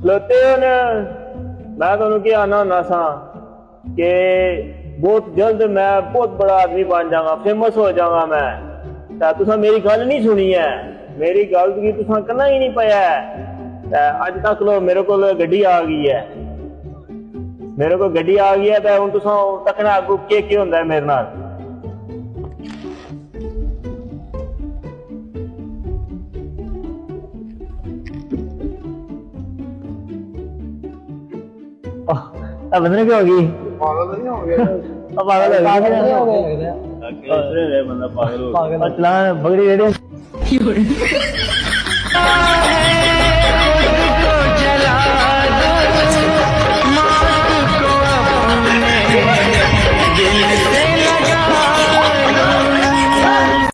ਖਲੋਤੇ ਹੋ ਨੇ ਮੈਂ ਤੁਹਾਨੂੰ ਕੀ ਆਨਾ ਹੁੰਦਾ ਸਾਂ ਕਿ बहुत जल्द मैं बहुत बड़ा आदमी बन जाऊंगा, फेमस हो जाऊंगा मैं। तो तुसा मेरी गल नहीं सुनी है, मेरी गल की तुसा करना ही नहीं पाया है। अज तक लो मेरे को गड्डी आ गई है, मेरे को गड्डी आ गई है तो हुण तुसा तकना अगू के हुंदा है मेरे नाल। बंदे क्या होगी पागल नहीं हो गया पागल हो गया बंदा पागल हो गया चला बगड़ी रेडी